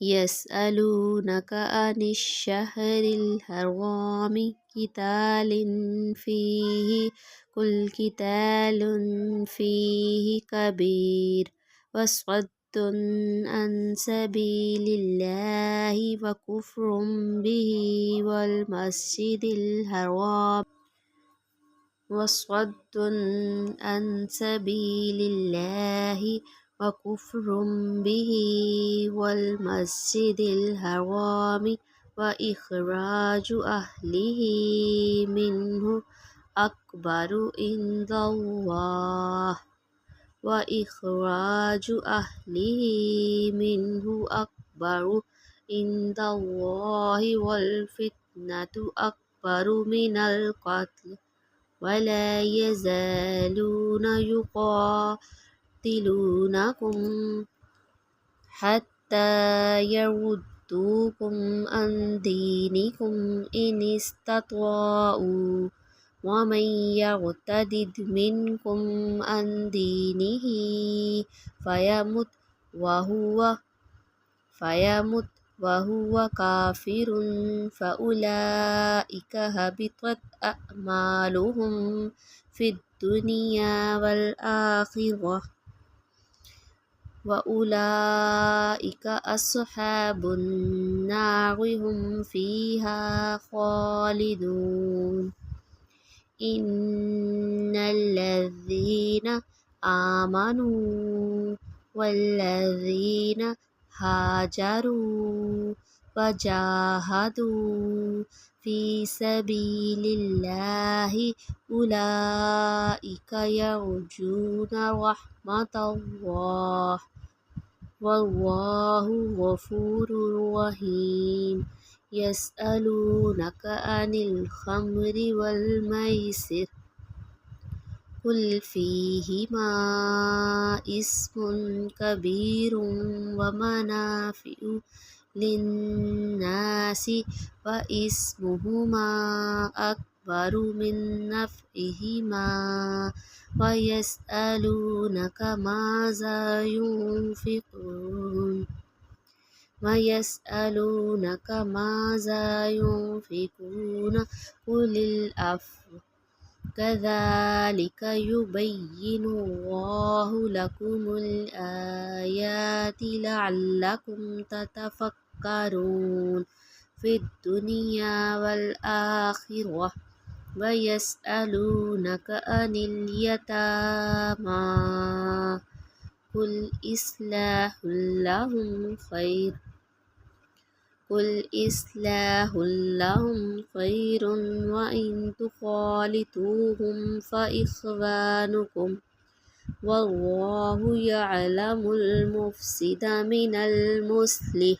يسألونك عن الشهر الحرام قتال فيه قل قتال فيه كبير وصد عن سبيل الله وكفر به والمسجد الحرام وصد عن سبيل الله وكفر به والمسجد الحرام وإخراج أهله منه أكبر عند الله وإخراج أهله منه أكبر عند الله والفتنة أكبر من القتل ولا يزالون يقاتلونكم حتى يردوكم عن دينكم إن استطاعوا ومن يرتد منكم عن دينه فيمت وهو كافر فأولئك هبطت أعمالهم في الدنيا والآخرة وأولئك أصحاب النار هم فيها خالدون إن الذين آمنوا والذين هاجروا وجاهدوا في سبيل الله أولئك يرجون رحمة الله والله غفور رحيم يسألونك عن الخمر والميسر قل فيهما اسم كبير ومنافع للناس واسمهما أكبر من نفعهما ويسألونك ماذا ينفقون قل العفو كذلك يبين الله لكم الآيات لعلكم تتفكرون في الدنيا والآخرة ويسألونك عن اليتامى قل إصلاح لهم خير وإن تخالطوهم فإخوانكم والله يعلم المفسد من المصلح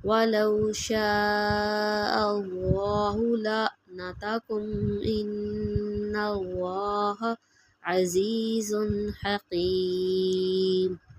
ولو شاء الله لأعنتكم إن الله عزيز حكيم